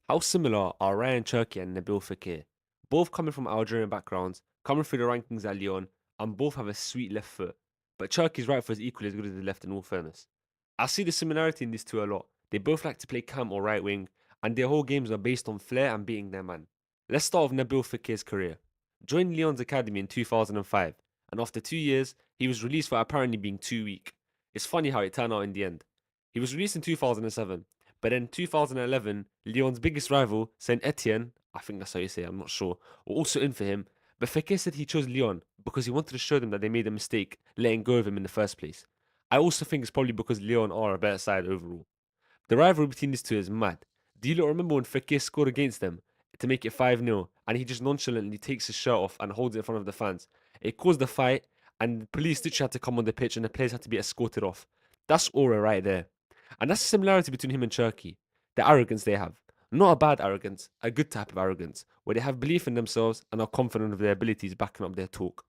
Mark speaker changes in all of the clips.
Speaker 1: How similar are Ryan Cherki and Nabil Fekir? Both coming from Algerian backgrounds, coming through the rankings at Lyon, and both have a sweet left foot. But Cherki's right foot is equally as good as the left in all fairness. I see the similarity in these two a lot. They both like to play cam or right wing, and their whole games are based on flair and beating their man. Let's start with Nabil Fekir's career. Joined Lyon's academy in 2005, and after 2 years, he was released for apparently being too weak. It's funny how it turned out in the end. He was released in 2007, but in 2011, Lyon's biggest rival, Saint Etienne, I think that's how you say it, I'm not sure, were also in for him. But Fekir said he chose Lyon because he wanted to show them that they made a mistake letting go of him in the first place. I also think it's probably because Lyon are a better side overall. The rivalry between these two is mad. Do you lot remember when Fekir scored against them to make it 5-0 and he just nonchalantly takes his shirt off and holds it in front of the fans? It caused a fight and the police literally had to come on the pitch and the players had to be escorted off. That's aura right there. And that's the similarity between him and Cherki. The arrogance they have. Not a bad arrogance, a good type of arrogance, where they have belief in themselves and are confident of their abilities backing up their talk.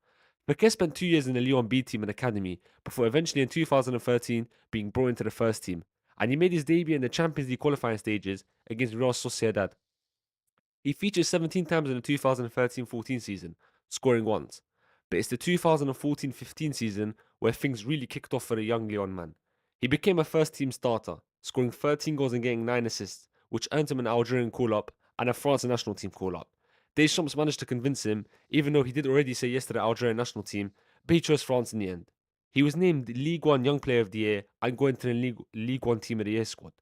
Speaker 1: Fekir spent 2 years in the Lyon B team and academy before eventually in 2013 being brought into the first team, and he made his debut in the Champions League qualifying stages against Real Sociedad. He featured 17 times in the 2013-14 season, scoring once. But it's the 2014-15 season where things really kicked off for the young Lyon man. He became a first team starter, scoring 13 goals and getting 9 assists, which earned him an Algerian call up and a France national team call up. Deschamps managed to convince him, even though he did already say yes to the Algerian national team, but he chose France in the end. He was named League One Young Player of the Year and going to the League One Team of the Year squad.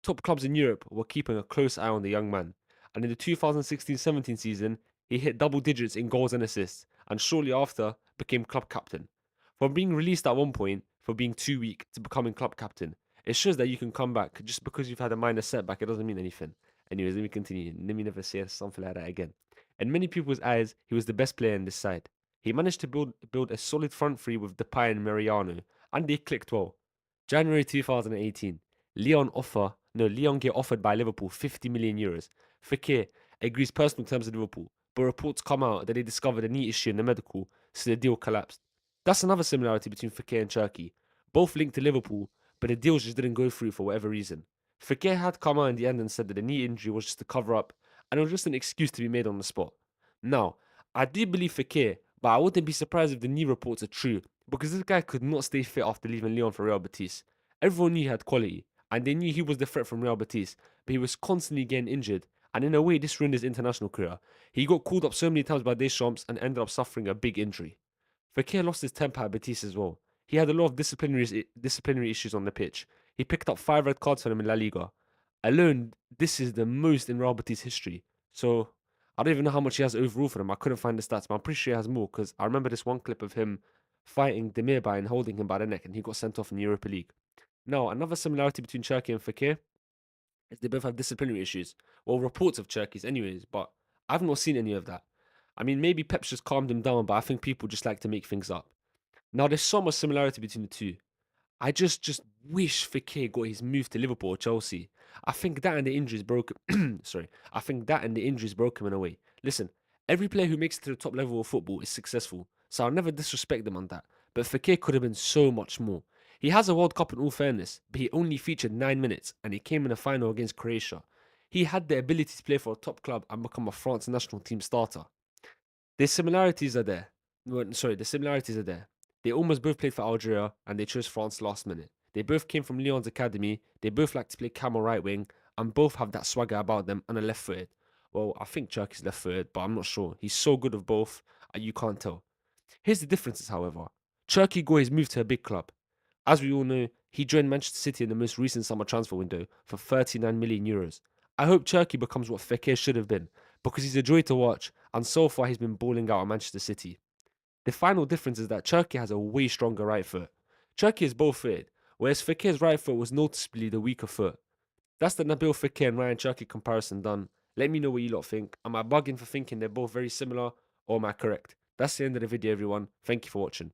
Speaker 1: Top clubs in Europe were keeping a close eye on the young man, and in the 2016-17 season, he hit double digits in goals and assists, and shortly after became club captain. From being released at one point for being too weak to becoming club captain, it shows that you can come back. Just because you've had a minor setback, it doesn't mean anything. Anyways, let me continue. Let me never say something like that again. In many people's eyes, he was the best player in this side. He managed to build a solid front three with Depay and Mariano, and they clicked well. January 2018, Leon get offered by Liverpool 50 million euros. Fekir agrees personal terms with Liverpool, but reports come out that they discovered a knee issue in the medical, so the deal collapsed. That's another similarity between Fekir and Cherki. Both linked to Liverpool, but the deals just didn't go through for whatever reason. Fekir had come out in the end and said that the knee injury was just a cover up, and it was just an excuse to be made on the spot. Now, I do believe Fekir, but I wouldn't be surprised if the knee reports are true, because this guy could not stay fit after leaving Lyon for Real Betis. Everyone knew he had quality, and they knew he was the threat from Real Betis, but he was constantly getting injured, and in a way, this ruined his international career. He got called up so many times by Deschamps and ended up suffering a big injury. Fekir lost his temper at Betis as well. He had a lot of disciplinary issues on the pitch. He picked up 5 red cards for them in La Liga. Alone, this is the most in Real Betis history. So, I don't even know how much he has overall for them. I couldn't find the stats, but I'm pretty sure he has more because I remember this one clip of him fighting Demirbay and holding him by the neck, and he got sent off in the Europa League. Now, another similarity between Cherki and Fekir is they both have disciplinary issues. Well, reports of Cherki's, anyways, but I've not seen any of that. I mean, maybe Pep's just calmed him down, but I think people just like to make things up. Now, there's so much similarity between the two. I just wish Fekir got his move to Liverpool or Chelsea. I think that and the injuries broke. Sorry, I think that and the injuries broke him in a way. Listen, every player who makes it to the top level of football is successful, so I'll never disrespect them on that. But Fekir could have been so much more. He has a World Cup in all fairness, but he only featured 9 minutes, and he came in the final against Croatia. He had the ability to play for a top club and become a France national team starter. The similarities are there. Well, sorry, the similarities are there. They almost both played for Algeria and they chose France last minute. They both came from Lyon's academy. They both like to play cam or right wing and both have that swagger about them and are left footed. Well, I think Cherky's left footed, but I'm not sure. He's so good of both, you can't tell. Here's the differences, however. Cherky got his move to a big club. As we all know, he joined Manchester City in the most recent summer transfer window for 39 million euros. I hope Cherky becomes what Fekir should have been, because he's a joy to watch, and so far he's been balling out at Manchester City. The final difference is that Cherky has a way stronger right foot. Cherky is both footed, whereas Fekir's right foot was noticeably the weaker foot. That's the Nabil Fekir and Ryan Cherky comparison done. Let me know what you lot think. Am I bugging for thinking they're both very similar, or am I correct? That's the end of the video, everyone. Thank you for watching.